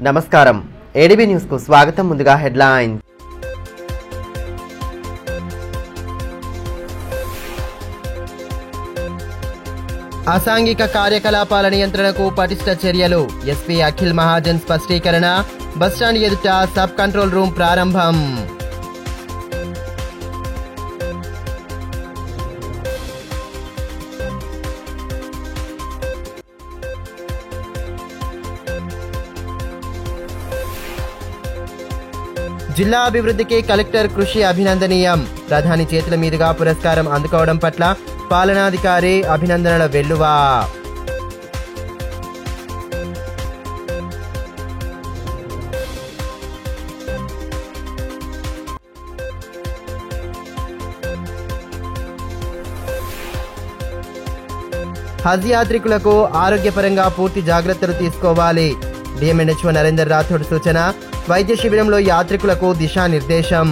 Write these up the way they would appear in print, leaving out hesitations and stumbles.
నమస్కారం ADB news కు స్వాగతం. ముందుగా హెడ్లైన్స్. అసాంఘిక కార్యకలాపాల నియంత్రణకు పటిష్ట చర్యలు. ఎస్పీ అఖిల్ మహాజన్ స్పష్టీకరణ. బస్టాండ్ ఎదుట సబ్ కంట్రోల్ రూమ్ ప్రారంభం. జిల్లా అభివృద్ధికి కలెక్టర్ కృషి అభినందనీయం. ప్రధాని చేతుల మీదుగా పురస్కారం అందుకోవడం పట్ల పాలనాధికారి అభినందనల వెల్లువ. హజ్ యాత్రికులకు ఆరోగ్యపరంగా పూర్తి జాగ్రత్తలు తీసుకోవాలి. డిఎంఎన్హెచ్ఓ నరేందర్ రాథోడ్ సూచన. వైద్య శిబిరంలో యాత్రికులకు దిశానిర్దేశం.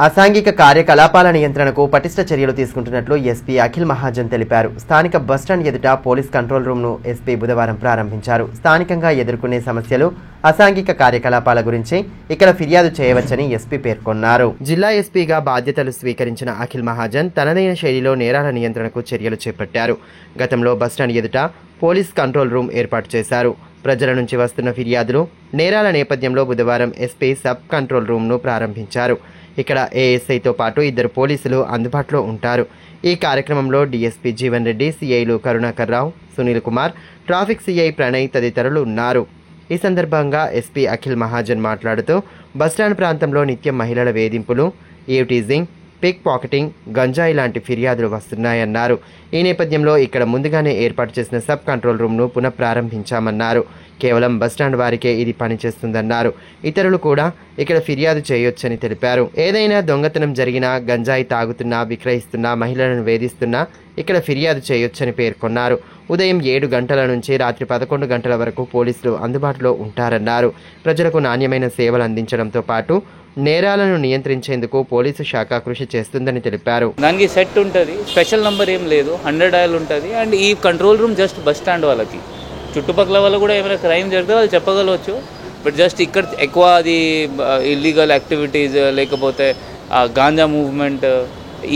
అసాంఘిక కార్యకలాపాల నియంత్రణకు పటిష్ట చర్యలు తీసుకుంటున్నట్లు ఎస్పీ అఖిల్ మహాజన్ తెలిపారు. స్థానిక బస్టాండ్ ఎదుట పోలీస్ కంట్రోల్ రూమ్ ను ఎస్పీ బుధవారం ప్రారంభించారు. స్థానికంగా ఎదుర్కొనే సమస్యలు, అసాంఘిక కార్యకలాపాల గురించి ఇక్కడ ఫిర్యాదు చేయవచ్చని ఎస్పీ పేర్కొన్నారు. జిల్లా ఎస్పీగా బాధ్యతలు స్వీకరించిన అఖిల్ మహాజన్ తనదైన శైలిలో నేరాల నియంత్రణకు చర్యలు చేపట్టారు. గతంలో బస్టాండ్ ఎదుట పోలీస్ కంట్రోల్ రూమ్ ఏర్పాటు చేశారు. ప్రజల నుంచి వస్తున్న ఫిర్యాదులు, నేరాల నేపథ్యంలో బుధవారం ఎస్పీ సబ్ కంట్రోల్ రూమ్ ను ప్రారంభించారు. ఇక్కడ ఏఎస్ఐతో పాటు 2 పోలీసులు అందుబాటులో ఉంటారు. ఈ కార్యక్రమంలో డీఎస్పీ జీవన్ రెడ్డి, సిఐలు కరుణాకర్ రావు, సునీల్ కుమార్, ట్రాఫిక్ సిఐ ప్రణయ్ తదితరులు ఉన్నారు. ఈ సందర్భంగా ఎస్పీ అఖిల్ మహాజన్ మాట్లాడుతూ బస్టాండ్ ప్రాంతంలో నిత్యం మహిళల వేధింపులు, ఈవ్ టీజింగ్, పిక్ పాకెటింగ్, గంజాయి లాంటి ఫిర్యాదులు వస్తున్నాయన్నారు. ఈ నేపథ్యంలో ఇక్కడ ముందుగానే ఏర్పాటు చేసిన సబ్ కంట్రోల్ రూమ్ను పునఃప్రారంభించామన్నారు. కేవలం బస్టాండ్ వారికే ఇది పనిచేస్తుందన్నారు. ఇతరులు కూడా ఇక్కడ ఫిర్యాదు చేయొచ్చని తెలిపారు. ఏదైనా దొంగతనం జరిగినా, గంజాయి తాగుతున్నా, విక్రయిస్తున్నా, మహిళలను వేధిస్తున్నా ఇక్కడ ఫిర్యాదు చేయొచ్చని పేర్కొన్నారు. ఉదయం 7 గంటల నుంచి రాత్రి 11 గంటల వరకు పోలీసులు అందుబాటులో ఉంటారన్నారు. ప్రజలకు నాణ్యమైన సేవలు అందించడంతో పాటు నేరాలను నియంత్రించేందుకు పోలీసు శాఖ కృషి చేస్తుందని తెలిపారు. దానికి సెట్ ఉంటుంది, స్పెషల్ నంబర్ ఏం లేదు, 100 డయల్ ఉంటుంది. అండ్ ఈ control room just bus stand వాళ్ళకి, చుట్టుపక్కల వాళ్ళు కూడా ఏమైనా క్రైమ్ జరిగితే వాళ్ళు చెప్పగలవచ్చు. బట్ జస్ట్ ఇక్కడ ఎక్కువ అది ఇల్లీగల్ యాక్టివిటీస్, లేకపోతే గాంజా మూవ్మెంట్,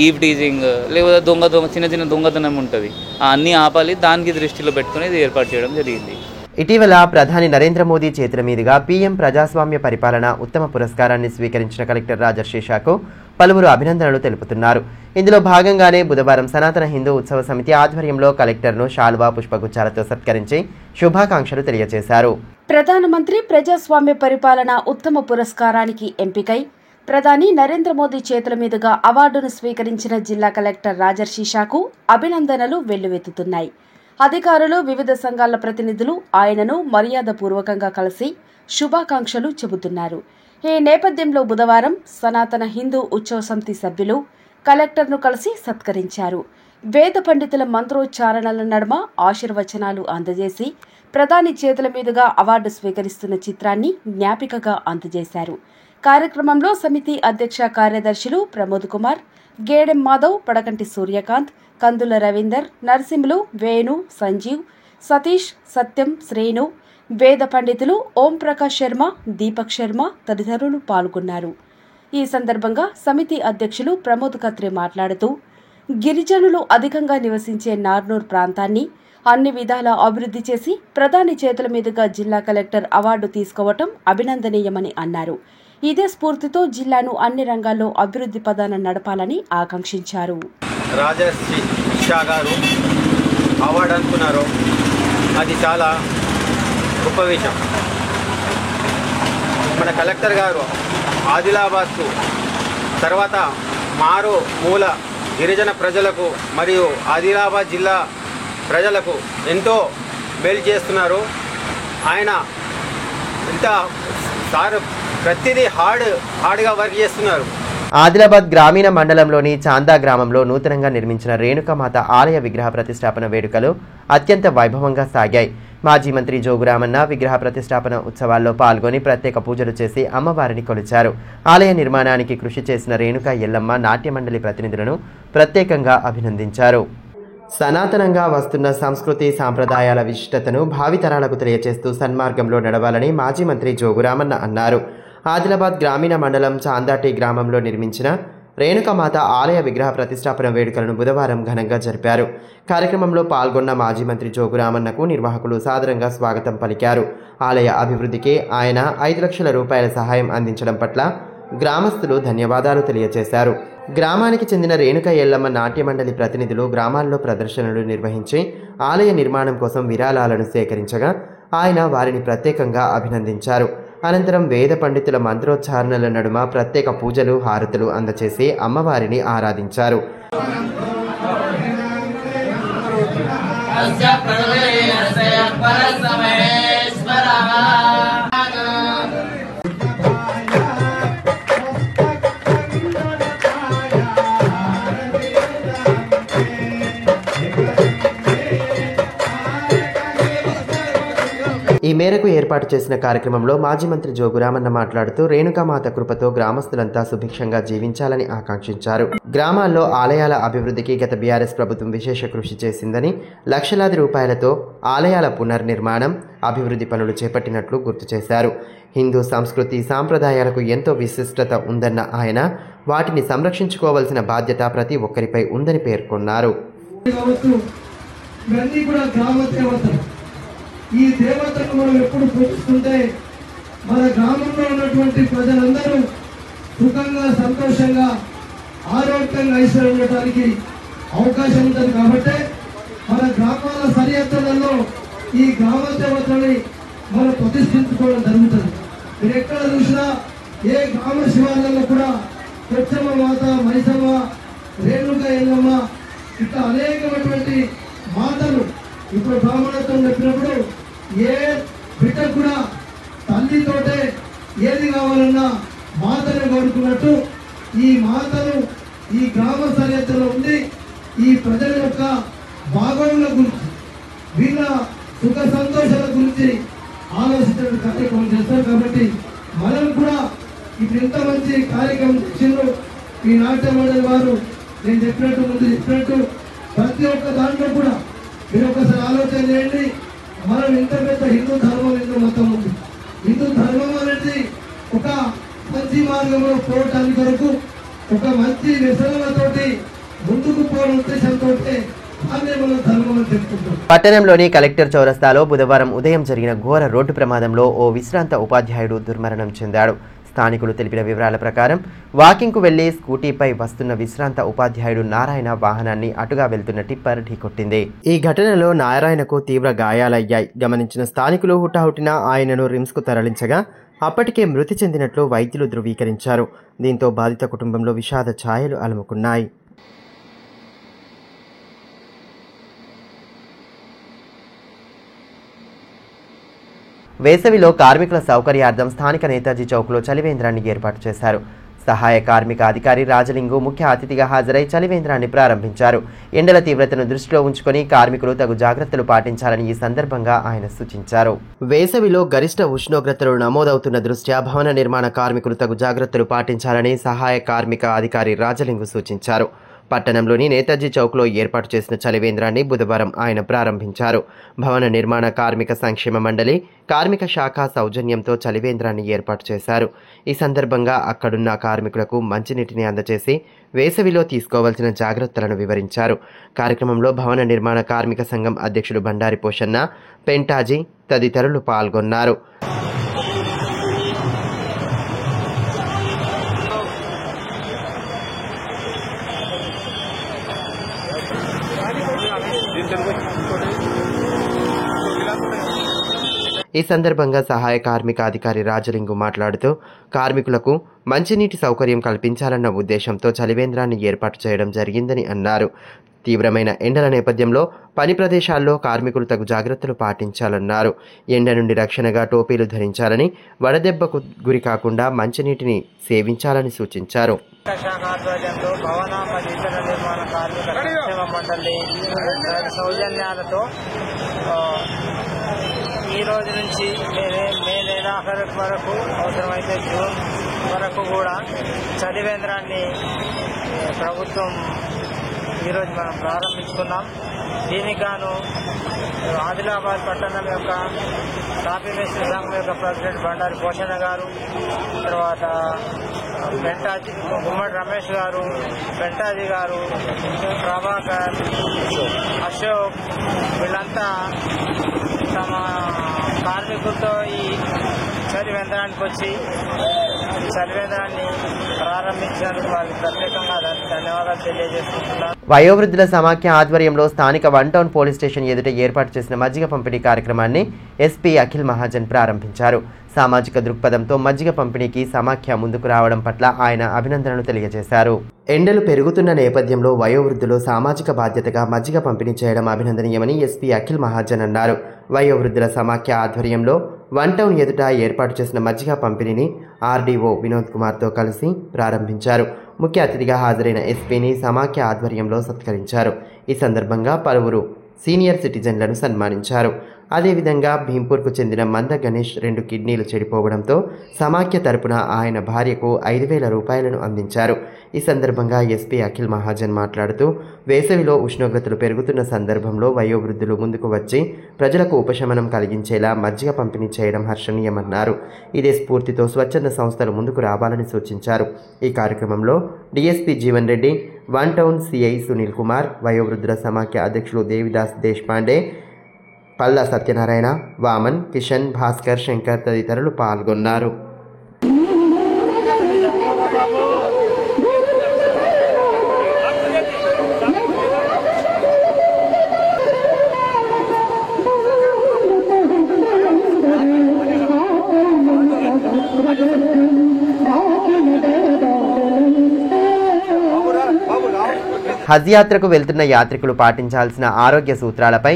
ఈవ్ టీజింగ్, లేకపోతే చిన్న చిన్న దొంగతనం ఉంటుంది, అన్నీ ఆపాలి. దానికి దృష్టిలో పెట్టుకుని ఇది ఏర్పాటు చేయడం జరిగింది. ఇటీవల ప్రధాని నరేంద్ర మోదీ చేతుల మీదుగా పీఎం ప్రజాస్వామ్య పరిపాలన ఉత్తమ పురస్కారాన్ని స్వీకరించిన కలెక్టర్ రాజర్షి షాకు పలువురు అభినందనలు తెలుపుతున్నారు. ఇందులో భాగంగానే బుధవారం సనాతన హిందూ ఉత్సవ సమితి ఆధ్వర్యంలో కలెక్టర్ను శాల్వా, పుష్పగుచ్చాలతో సత్కరించి శుభాకాంక్షలు తెలియజేశారు. ప్రధానమంత్రి ప్రజాస్వామ్య పరిపాలన ఉత్తమ పురస్కారానికి ఎంపికై ప్రధాని నరేంద్ర మోదీ చేతుల మీదుగా అవార్డును స్వీకరించిన జిల్లా కలెక్టర్ రాజర్షి షాకు అభినందనలు వెల్లువెత్తుతున్నాయి. అధికారులు, వివిధ సంఘాల ప్రతినిధులు ఆయనను మర్యాదపూర్వకంగా కలిసి శుభాకాంక్షలు చెబుతున్నారు. ఈ నేపథ్యంలో బుధవారం సనాతన హిందూ ఉత్సవ సమితి సభ్యులు కలెక్టర్ను కలిసి సత్కరించారు. వేద పండితుల మంత్రోచ్చారణల నడుమ ఆశీర్వచనాలు అందజేసి ప్రధాని చేతుల మీదుగా అవార్డు స్వీకరిస్తున్న చిత్రాన్ని జ్ఞాపికగా అందజేశారు. కార్యక్రమంలో సమితి అధ్యక్ష కార్యదర్శులు ప్రమోద్ కుమార్, గేడెం మాధవ్, పడకంటి సూర్యకాంత్, కందుల రవీందర్, నరసింహులు, వేణు, సంజీవ్, సతీష్, సత్యం, శ్రేణు, వేద పండితులు ఓం ప్రకాష్ శర్మ, దీపక్ శర్మ తదితరులు పాల్గొన్నారు. ఈ సందర్భంగా సమితి అధ్యక్షులు ప్రమోద్ కత్రే మాట్లాడుతూ గిరిజనులు అధికంగా నివసించే నార్నూర్ ప్రాంతాన్ని అన్ని విధాలా అభివృద్ధి చేసి ప్రధాని చేతుల మీదుగా జిల్లా కలెక్టర్ అవార్డు తీసుకోవటం అభినందనీయమని అన్నారు. ఇదే స్ఫూర్తితో జిల్లాను అన్ని రంగాల్లో అభివృద్ధి పదాన నడపాలని ఆకాంక్షించారు. రాజర్షి షా గారు అవార్డు అనుకున్నారు, అది చాలా గొప్ప విషయం. మన కలెక్టర్ గారు ఆదిలాబాద్కు తర్వాత మారు మూల గిరిజన ప్రజలకు మరియు ఆదిలాబాద్ జిల్లా ప్రజలకు ఎంతో మేలు చేస్తున్నారు. ఆయన ఇంత ప్రతిదీ హార్డ్గా వర్క్ చేస్తున్నారు. ఆదిలాబాద్ గ్రామీణ మండలంలోని చాందా గ్రామంలో నూతనంగా నిర్మించిన రేణుకామాత ఆలయ విగ్రహ ప్రతిష్టాపన వేడుకలు అత్యంత వైభవంగా సాగాయి. మాజీ మంత్రి జోగురామన్న విగ్రహ ప్రతిష్టాపన ఉత్సవాల్లో పాల్గొని ప్రత్యేక పూజలు చేసి అమ్మవారిని కొలిచారు. ఆలయ నిర్మాణానికి కృషి చేసిన రేణుకా ఎల్లమ్మ నాట్య మండలి ప్రతినిధులను ప్రత్యేకంగా అభినందించారు. సనాతనంగా వస్తున్న సంస్కృతి సాంప్రదాయాల విశిష్టతను భావితరాలకు తెలియజేస్తూ సన్మార్గంలో నడవాలని మాజీ మంత్రి జోగురామన్న అన్నారు. ఆదిలాబాద్ గ్రామీణ మండలం చాందాటి గ్రామంలో నిర్మించిన రేణుకామాత ఆలయ విగ్రహ ప్రతిష్టాపన వేడుకలను బుధవారం ఘనంగా జరిపారు. కార్యక్రమంలో పాల్గొన్న మాజీ మంత్రి జోగురామన్నకు నిర్వాహకులు సాదరంగా స్వాగతం పలికారు. ఆలయ అభివృద్ధికి ఆయన 5 లక్షల రూపాయల సహాయం అందించడం పట్ల గ్రామస్తులు ధన్యవాదాలు తెలియజేశారు. గ్రామానికి చెందిన రేణుకా ఎల్లమ్మ నాట్య మండలి ప్రతినిధులు గ్రామాల్లో ప్రదర్శనలు నిర్వహించి ఆలయ నిర్మాణం కోసం విరాళాలను సేకరించగా ఆయన వారిని ప్రత్యేకంగా అభినందించారు. అనంతరం వేద పండితుల మంత్రోచ్చారణల నడుమ ప్రత్యేక పూజలు హారతులు అందచేసి అమ్మవారిని ఆరాధించారు. ఈ మేరకు ఏర్పాటు చేసిన కార్యక్రమంలో మాజీ మంత్రి జోగురామన్న మాట్లాడుతూ రేణుకామాత కృపతో గ్రామస్తులంతా సుభిక్షంగా జీవించాలని ఆకాంక్షించారు. గ్రామాల్లో ఆలయాల అభివృద్ధికి గత బీఆర్ఎస్ ప్రభుత్వం విశేష కృషి చేసిందని, లక్షలాది రూపాయలతో ఆలయాల పునర్నిర్మాణం, అభివృద్ధి పనులు చేపట్టినట్లు గుర్తు చేశారు. హిందూ సంస్కృతి సాంప్రదాయాలకు ఎంతో విశిష్టత ఉందన్న ఆయన వాటిని సంరక్షించుకోవాల్సిన బాధ్యత ప్రతి ఒక్కరిపై ఉందని పేర్కొన్నారు. ఈ దేవతను మనం ఎప్పుడు పూజిస్తుంటే మన గ్రామంలో ఉన్నటువంటి ప్రజలందరూ సుఖంగా, సంతోషంగా, ఆరోగ్యంగా, ఐశ్వర్యం ఉండటానికి అవకాశం ఉంటుంది. కాబట్టి మన గ్రామాల సరిహద్దులలో ఈ గ్రామ దేవతని మనం ప్రతిష్ఠించుకోవడం జరుగుతుంది. మీరు ఎక్కడ చూసినా ఏ గ్రామ శివాలయంలో కూడా పెచ్చమ్మ మాత, మైసమ్మ, రేణుకా ఎల్లమ్మ ఇట్లా అనేకమైనటువంటి మాతలు ఇప్పుడు బ్రాహ్మణత్వం చెప్పినప్పుడు ఏ బిడ్డ కూడా తల్లితోటే ఏది కావాలన్నా మాతను కోరుకున్నట్టు ఈ మాతను ఈ గ్రామ సరిహద్దులో ఉండి ఈ ప్రజల యొక్క బాగోగుల గురించి, వీళ్ళ సుఖ సంతోషాల గురించి ఆలోచించే కార్యక్రమం చేస్తారు. కాబట్టి మనం కూడా ఇప్పుడు ఇంత మంచి కార్యక్రమం చేసిండ్రు ఈ నాట్య మండలి వారు. నేను ముందు చెప్పినట్టు ప్రతి ఒక్క దాంట్లో కూడా మీరు ఒకసారి ఆలోచన చేయండి. మనం ఇంత పెద్ద హిందూ ధర్మం ఇందులో మొత్తం ఉంది. హిందూ ధర్మం అనేది ఒక మంచి మార్గంలో పోవటానికి వరకు ఒక మంచి వ్యసనాలతోటి ముందుకు పోవడం ఉద్దేశంతో మనం ధర్మం అని చెప్పుకుంటాం. పట్టణంలోని కలెక్టర్ చౌరస్తాలో బుధవారం ఉదయం జరిగిన ఘోర రోడ్డు ప్రమాదంలో ఓ విశ్రాంత ఉపాధ్యాయుడు దుర్మరణం చెందాడు. స్థానికులు తెలిపిన వివరాల ప్రకారం వాకింగ్కు వెళ్లి స్కూటీపై వస్తున్న విశ్రాంత ఉపాధ్యాయుడు నారాయణ వాహనాన్ని అటుగా వెళ్తున్న టిప్పర్ ఢీకొట్టింది. ఈ ఘటనలో నారాయణకు తీవ్ర గాయాలయ్యాయి. గమనించిన స్థానికులు హుటాహుటిన ఆయనను రిమ్స్కు తరలించగా అప్పటికే మృతి చెందినట్లు వైద్యులు ధృవీకరించారు. దీంతో బాధిత కుటుంబంలో విషాద ఛాయలు అలుముకున్నాయి. వేసవిలో కార్మికుల సౌకర్యార్థం స్థానిక నేతాజీ చౌక్లో చలివేంద్రాన్ని ఏర్పాటు చేశారు. సహాయ కార్మిక అధికారి రాజలింగు ముఖ్య అతిథిగా హాజరై చలివేంద్రాన్ని ప్రారంభించారు. ఎండల తీవ్రతను దృష్టిలో ఉంచుకొని కార్మికులు తగు జాగ్రత్తలు పాటించాలని ఈ సందర్భంగా ఆయన సూచించారు. వేసవిలో గరిష్ట ఉష్ణోగ్రతలు నమోదవుతున్న దృష్ట్యా భవన నిర్మాణ కార్మికులు తగు జాగ్రత్తలు పాటించాలని సహాయ కార్మిక అధికారి రాజలింగు సూచించారు. పట్టణంలోని నేతాజీ చౌక్లో ఏర్పాటు చేసిన చలివేంద్రాన్ని బుధవారం ఆయన ప్రారంభించారు. భవన నిర్మాణ కార్మిక సంక్షేమ మండలి, కార్మిక శాఖ సౌజన్యంతో చలివేంద్రాన్ని ఏర్పాటు చేశారు. ఈ సందర్భంగా అక్కడున్న కార్మికులకు మంచినీటిని అందజేసి వేసవిలో తీసుకోవాల్సిన జాగ్రత్తలను వివరించారు. కార్యక్రమంలో భవన నిర్మాణ కార్మిక సంఘం అధ్యక్షుడు బండారి పోషన్న, పెంటాజీ తదితరులు పాల్గొన్నారు. ఈ సందర్భంగా సహాయ కార్మిక అధికారి రాజలింగు మాట్లాడుతూ కార్మికులకు మంచినీటి సౌకర్యం కల్పించాలన్న ఉద్దేశంతో చలివేంద్రాన్ని ఏర్పాటు చేయడం జరిగిందని అన్నారు. తీవ్రమైన ఎండల నేపథ్యంలో పని ప్రదేశాల్లో కార్మికులు తగు జాగ్రత్తలు పాటించాలన్నారు. ఎండ నుండి రక్షణగా టోపీలు ధరించాలని, వడదెబ్బకు గురి కాకుండా మంచినీటిని సేవించాలని సూచించారు. రోజు నుంచి మే నెలాఖరు వరకు అవసరమైతే జూన్ వరకు కూడా చలివేంద్రాన్ని ప్రభుత్వం ఈరోజు మనం ప్రారంభించుకున్నాం. దీనికి గాను ఆదిలాబాద్ పట్టణం యొక్క కాఫీ మేస్త్రి సంఘం యొక్క ప్రెసిడెంట్ బండారి పోషణ గారు, తర్వాత పెంటాజీ గుమ్మడి రమేష్ గారు, పెంటాజీ గారు, ప్రభాకర్, అశోక్ వీళ్ళంతా తమ కార్మికులతో ఈ చలివేంద్రానికి వచ్చి చలివేంద్రాన్ని ప్రారంభించినందుకు వారికి ప్రత్యేకంగా ధన్యవాదాలు తెలియజేసుకుంటున్నారు. వయోవృద్ధుల సమాఖ్య ఆధ్వర్యంలో స్థానిక 1 టౌన్ పోలీస్ స్టేషన్ ఎదుట ఏర్పాటు చేసిన మజ్జిగ పంపిణీ కార్యక్రమాన్ని ఎస్పీ అఖిల్ మహాజన్ ప్రారంభించారు. సామాజిక దృక్పథంతో మజ్జిగ పంపిణీకి సమాఖ్య ముందుకు రావడం పట్ల ఆయన అభినందనలు తెలియజేశారు. ఎండలు పెరుగుతున్న నేపథ్యంలో వయోవృద్ధులు సామాజిక బాధ్యతగా మజ్జిగ పంపిణీ చేయడం అభినందనీయమని ఎస్పీ అఖిల్ మహాజన్ అన్నారు. వయోవృద్ధుల సమాఖ్య ఆధ్వర్యంలో 1 టౌన్ ఎదుట ఏర్పాటు చేసిన మజ్జిగ పంపిణీని ఆర్డీఓ వినోద్ కుమార్తో కలిసి ప్రారంభించారు. ముఖ్య అతిథిగా హాజరైన ఎస్పీని సమాఖ్య ఆధ్వర్యంలో సత్కరించారు. ఈ సందర్భంగా పలువురు సీనియర్ సిటిజన్లను సన్మానించారు. అదేవిధంగా భీంపూర్కు చెందిన మంద గణేష్ 2 కిడ్నీలు చెడిపోవడంతో సమాఖ్య తరపున ఆయన భార్యకు 5,000 రూపాయలను అందించారు. ఈ సందర్భంగా ఎస్పీ అఖిల్ మహాజన్ మాట్లాడుతూ వేసవిలో ఉష్ణోగ్రతలు పెరుగుతున్న సందర్భంలో వయోవృద్ధులు ముందుకు వచ్చి ప్రజలకు ఉపశమనం కలిగించేలా మజ్జిగ పంపిణీ చేయడం హర్షణీయమన్నారు. ఇదే స్ఫూర్తితో స్వచ్ఛంద సంస్థలు ముందుకు రావాలని సూచించారు. ఈ కార్యక్రమంలో DSP Jeevan Reddy, 1 town CI Sunil Kumar, వయోవృద్ధుల సమాఖ్య అధ్యక్షులు దేవిదాస్ దేశపాండే, పల్లా సత్యనారాయణ, వామన్, కిషన్, భాస్కర్, శంకర్ తదితరులు పాల్గొన్నారు. హజ్ యాత్రకు వెళ్తున్న యాత్రికులు పాటించాల్సిన ఆరోగ్య సూత్రాలపై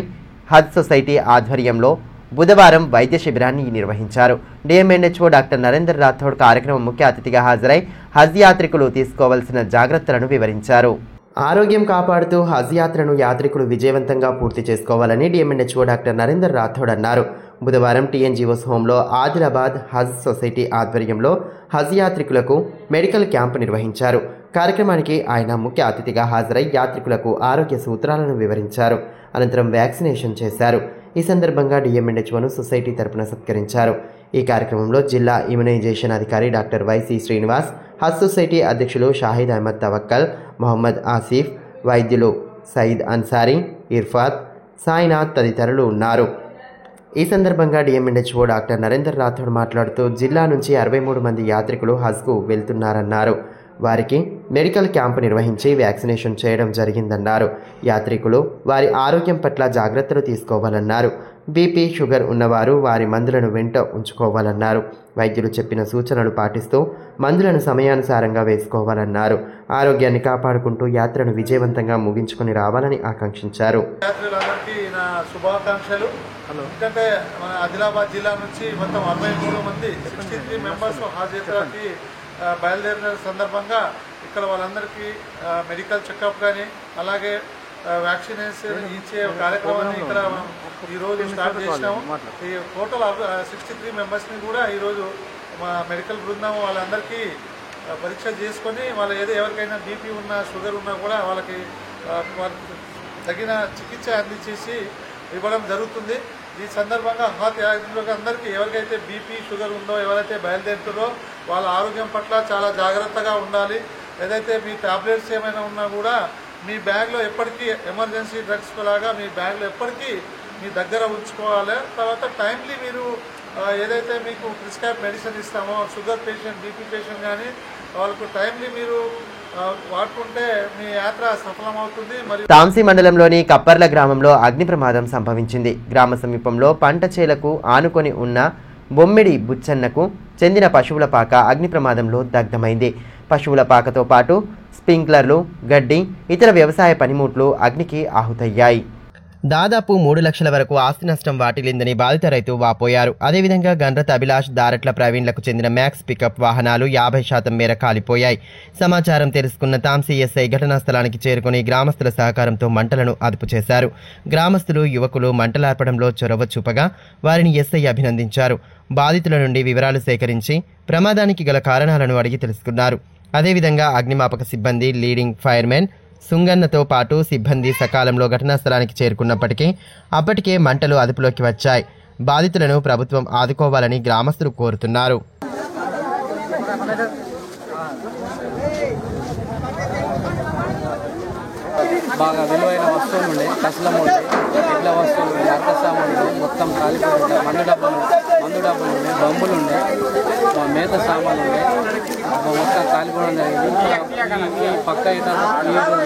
హజ్ సొసైటీ ఆధ్వర్యంలో బుధవారం వైద్య శిబిరాన్ని నిర్వహించారు. డిఎంఎన్హెచ్ఓ డాక్టర్ నరేందర్ రాథోడ్ కార్యక్రమం ముఖ్య అతిథిగా హాజరై హజ్ యాత్రికులు తీసుకోవాల్సిన జాగ్రత్తలను వివరించారు. ఆరోగ్యం కాపాడుతూ హజ్ యాత్రను యాత్రికులు విజయవంతంగా పూర్తి చేసుకోవాలని డిఎంఎన్హెచ్ఓ డాక్టర్ నరేందర్ రాథోడ్ అన్నారు. బుధవారం టీఎన్జీఓస్ హోంలో ఆదిలాబాద్ హజ్ సొసైటీ ఆధ్వర్యంలో హజ్ యాత్రికులకు మెడికల్ క్యాంపు నిర్వహించారు. కార్యక్రమానికి ఆయన ముఖ్య అతిథిగా హాజరై యాత్రికులకు ఆరోగ్య సూత్రాలను వివరించారు. అనంతరం వ్యాక్సినేషన్ చేశారు. ఈ సందర్భంగా డిఎంఎన్హెచ్ఓను సొసైటీ తరపున సత్కరించారు. ఈ కార్యక్రమంలో జిల్లా ఇమ్యునైజేషన్ అధికారి డాక్టర్ వైసి శ్రీనివాస్, హజ్ సొసైటీ అధ్యక్షులు షాహిద్ అహ్మద్ తవక్కల్, మొహమ్మద్ ఆసిఫ్, వైద్యులు సయీద్ అన్సారీ, ఇర్ఫాత్, సాయినాథ్ తదితరులు ఉన్నారు. ఈ సందర్భంగా డిఎంఎన్హెచ్ఓ డాక్టర్ నరేందర్ రాథోడ్ మాట్లాడుతూ జిల్లా నుంచి 63 మంది యాత్రికులు హజ్కు వెళ్తున్నారన్నారు. వారికి మెడికల్ క్యాంపు నిర్వహించి వ్యాక్సినేషన్ చేయడం జరిగిందన్నారు. యాత్రికులు వారి ఆరోగ్యం పట్ల జాగ్రత్తలు తీసుకోవాలన్నారు. బీపీ, షుగర్ ఉన్నవారు వారి మందులను వెంట ఉంచుకోవాలన్నారు. వైద్యులు చెప్పిన సూచనలు పాటిస్తూ మందులను సమయానుసారంగా వేసుకోవాలన్నారు. ఆరోగ్యాన్ని కాపాడుకుంటూ యాత్రను విజయవంతంగా ముగించుకొని రావాలని ఆకాంక్షించారు. యాత్రికులందరికీ నా శుభాకాంక్షలు. ఎందుకంటే మన ఆదిలాబాద్ జిల్లా నుంచి మొత్తం 63 మంది 63 మెంబర్స్ హజ్ యాత్రకి బయలుదేరిన సందర్భంగా ఇక్కడ వాళ్ళందరికీ మెడికల్ చెకప్ కానీ అలాగే వ్యాక్సినేషన్ ఇచ్చే కార్యక్రమాన్ని ఇక్కడ ఈరోజు స్టార్ట్ చేసినాము. ఈ టోటల్ 63 మెంబర్స్ని కూడా ఈరోజు మా మెడికల్ బృందం వాళ్ళందరికీ పరీక్ష చేసుకొని వాళ్ళ ఎవరికైనా బీపీ ఉన్నా షుగర్ ఉన్నా కూడా వాళ్ళకి తగిన చికిత్స అందించేసి ఇవ్వడం జరుగుతుంది. ఈ సందర్భంగా హజ్ యాత్రికులకు అందరికీ ఎవరికైతే బీపీ షుగర్ ఉందో ఎవరైతే బయలుదేరుతుందో వాళ్ళ ఆరోగ్యం పట్ల చాలా జాగ్రత్తగా ఉండాలి. ఏదైతే మీ టాబ్లెట్స్ ఏమైనా ఉన్నా కూడా మీ బ్యాగ్లో ఎప్పటికీ ఎమర్జెన్సీ డ్రగ్స్ లాగా మీ బ్యాగ్లో ఎప్పటికీ మీ దగ్గర ఉంచుకోవాలి. తర్వాత టైమ్లీ మీరు ఏదైతే మీకు ప్రిస్క్రైబ్ మెడిసిన్ ఇస్తామో షుగర్ పేషెంట్, బీపీ పేషెంట్ కానీ వాళ్ళకు టైమ్లీ మీరు వాడుకుంటే మీ యాత్ర సఫలమవుతుంది. మరియు తాంసీ మండలంలోని కప్పర్ల గ్రామంలో అగ్ని ప్రమాదం సంభవించింది. గ్రామ సమీపంలో పంట చేలకు ఆనుకొని ఉన్న బొమ్మిడి బుచ్చన్నకు చెందిన పశువుల పాక అగ్ని ప్రమాదంలో దగ్ధమైంది. పశువుల పాకతో పాటు స్ప్రింక్లర్లు, గడ్డి, ఇతర వ్యవసాయ పనిముట్లు అగ్నికి ఆహుతయ్యాయి. దాదాపు 3 లక్షల వరకు ఆస్తి నష్టం వాటిల్లిందని బాధిత రైతు వాపోయారు. అదేవిధంగా గండ్రత్ అభిలాష్, దారట్ల ప్రవీణ్లకు చెందిన మ్యాక్స్ పికప్ వాహనాలు 50% మేర కాలిపోయాయి. సమాచారం తెలుసుకున్న తాంసీ ఎస్ఐ ఘటనా స్థలానికి చేరుకుని గ్రామస్తుల సహకారంతో మంటలను అదుపు చేశారు. గ్రామస్తులు, యువకులు మంటలార్పడంలో చొరవ చూపగా వారిని ఎస్ఐ అభినందించారు. బాధితుల నుండి వివరాలు సేకరించి ప్రమాదానికి గల కారణాలను అడిగి తెలుసుకున్నారు. అదేవిధంగా అగ్నిమాపక సిబ్బంది, లీడింగ్ ఫైర్మెన్ సుంగన్నతో పాటు సిబ్బంది సకాలంలో ఘటనా స్థలానికి చేరుకున్నప్పటికీ అప్పటికే మంటలు అదుపులోకి వచ్చాయి. బాధితులను ప్రభుత్వం ఆదుకోవాలని గ్రామస్తులు కోరుతున్నారు. బాగా విలువైన వస్తువులు ఉండే, కసలం ఉండే, ఎడ్ల వస్తువులు ఉండే, అర్ధ సామాన్లు మొత్తం కాలిపోయి ఉండే, మందు డబ్బులు ఉండే, బొంబులు ఉండే, మేత సామాన్లు ఉండే, మొత్తం కాలిపోవడం జరిగింది. ఈ పక్క అయితే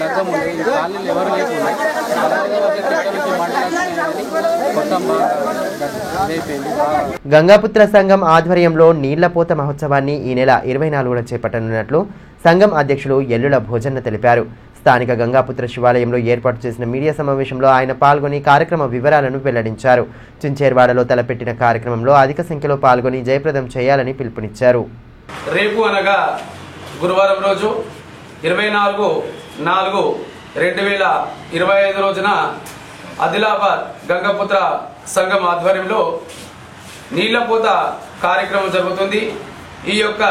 లగ్గం ఉండే, ఈ కాళ్ళు ఎవరు లేకుండా మొత్తం బాగా అయిపోయింది. గంగాపుత్ర సంఘం ఆధ్వర్యంలో నీళ్లపోత మహోత్సవాన్ని ఈ నెల 24న చేపట్టనున్నట్లు సంఘం అధ్యక్షులు ఎల్లుల భోజన్న తెలిపారు. స్థానిక గంగాపుత్ర శివాలయంలో ఏర్పాటు చేసిన మీడియా సమావేశంలో ఆయన పాల్గొని కార్యక్రమ వివరాలను వెల్లడించారు. చించేర్వాడలో తలపెట్టిన కార్యక్రమంలో అధిక సంఖ్యలో పాల్గొని జయప్రదం చేయాలని పిలుపునిచ్చారు. రేపు అనగా గురువారం రోజు 24/4/2025 రోజున ఆదిలాబాద్ గంగాపుత్ర సంఘం ఆధ్వర్యంలో నీళ్లపోత కార్యక్రమం జరుగుతుంది. ఈ యొక్క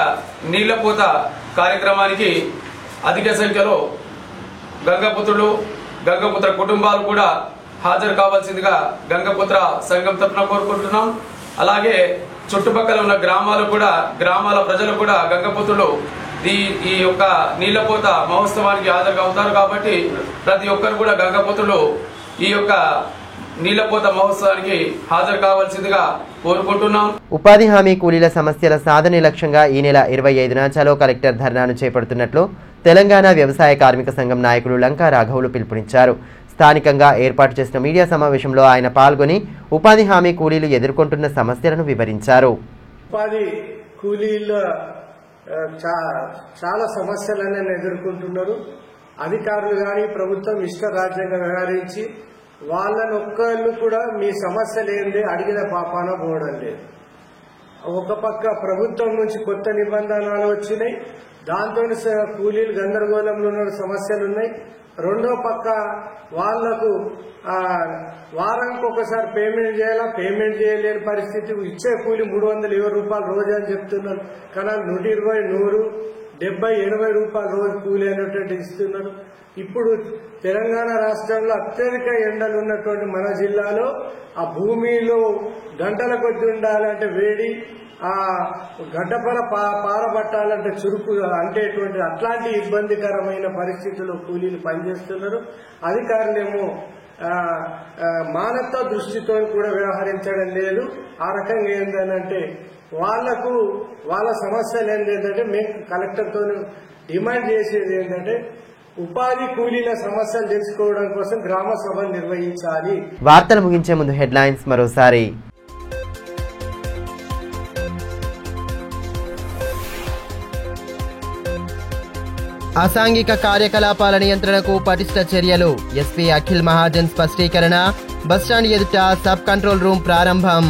నీళ్లపోత కార్యక్రమానికి అధిక సంఖ్యలో గంగాపుత్రులు, గంగాపుత్ర కుటుంబాలు కూడా హాజరు కావాల్సిందిగా గంగాపుత్ర సంఘం తరఫున కోరుకుంటున్నాం. అలాగే చుట్టుపక్కల ఉన్న గ్రామాల ప్రజలు కూడా గంగాపుత్రులు ఈ యొక్క నీళ్లపోత మహోత్సవానికి హాజరు అవుతారు. కాబట్టి ప్రతి ఒక్కరు కూడా గంగాపుత్రులు ఈ యొక్క నీళ్లపోత మహోత్సవానికి హాజరు కావాల్సిందిగా కోరుకుంటున్నాం. ఉపాధి హామీ కూలీల సమస్యల సాధనే లక్ష్యంగా ఈ నెల 25న చలో కలెక్టర్ ధర్నాను చేపడుతున్నట్లు తెలంగాణ వ్యవసాయ కార్మిక సంఘం నాయకులు లంకా రాఘవులు పిలుపునిచ్చారు. స్థానికంగా ఏర్పాటు చేసిన మీడియా సమావేశంలో ఆయన పాల్గొని ఉపాధి హామీ కూలీలు ఎదుర్కొంటున్న సమస్యలను వివరించారు. ఉపాధి కూలీల చాలా సమస్యలను ఎదుర్కొంటున్నారు. అధికారులు కానీ ప్రభుత్వం ఇష్టరాజ్యంగా వ్యవహరించి వాళ్ళని ఒక్కళ్ళు కూడా మీ సమస్యలు ఏంది అడిగిన పాపాన పోవడం లేదు. ఒక పక్క ప్రభుత్వం నుంచి కొత్త నిబంధనలు వచ్చినాయి, దాంతో కూలీలు గందరగోళంలో ఉన్న సమస్యలు ఉన్నాయి. రెండో పక్క వాళ్లకు వారానికి ఒకసారి పేమెంట్ చేయాలా, పేమెంట్ చేయలేని పరిస్థితి. ఇచ్చే కూలీ 320 రూపాయలు రోజు అని చెప్తున్నారు, కానీ 120, 100, 70, 80 రూపాయలు రోజు కూలీ అనేటువంటి ఇస్తున్నారు. ఇప్పుడు తెలంగాణ రాష్ట్రంలో అత్యధిక ఎండలు ఉన్నటువంటి మన జిల్లాలో ఆ భూమిలో గంటల కొద్ది ఉండాలంటే వేడి, ఆ గడ్డపల పారబట్టాలంటే చురుకు అంటేటువంటి అట్లాంటి ఇబ్బందికరమైన పరిస్థితుల్లో కూలీలు పనిచేస్తున్నారు. అధికారులేమో మానవతా దృష్టితో కూడా వ్యవహరించడం లేదు. ఆ రకంగా ఏంటంటే వాళ్ళ సమస్యలు ఏంటంటే మేము కలెక్టర్తో డిమాండ్ చేసేది ఏంటంటే ఉపాధి కూలీల సమస్యలు తెలుసుకోవడం కోసం గ్రామ సభలు నిర్వహించాలి. వార్తలు ముగించే ముందు హెడ్లైన్స్ మరోసారి. అసాంఘిక కార్యకలాపాల నియంత్రణకు పటిష్ట చర్యలు. ఎస్పీ అఖిల్ మహాజన్ స్పష్టీకరణ. బస్టాండ్ ఎదుట సబ్ కంట్రోల్ రూమ్ ప్రారంభం.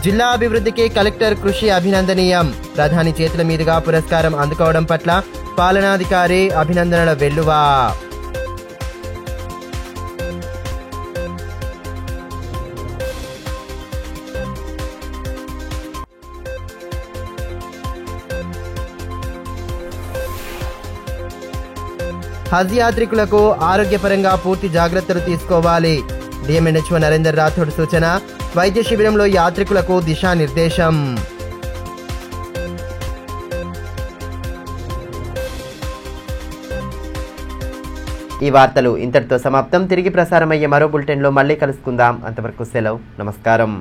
జిల్లా అభివృద్ధికి కలెక్టర్ కృషి అభినందనీయం. ప్రధాని చేతుల మీదుగా పురస్కారం అందుకోవడం పట్ల పాలనాధికారి అభినందనల వెల్లువ. హజ్ యాత్రికులకు ఆరోగ్యపరంగా పూర్తి జాగ్రత్తలు తీసుకోవాలి. డిఎంఎన్హెచ్ఓ నరేందర్ రాథోడ్ సూచన. వైద్య శిబిరంలో యాత్రికులకు దిశానిర్దేశం. ఈ వార్తలు ఇంతటితో సమాప్తం. తిరిగి ప్రసారమయ్యే మరో బులెటిన్లో మళ్ళీ కలుసుకుందాం. అంతవరకు సెలవు. నమస్కారం.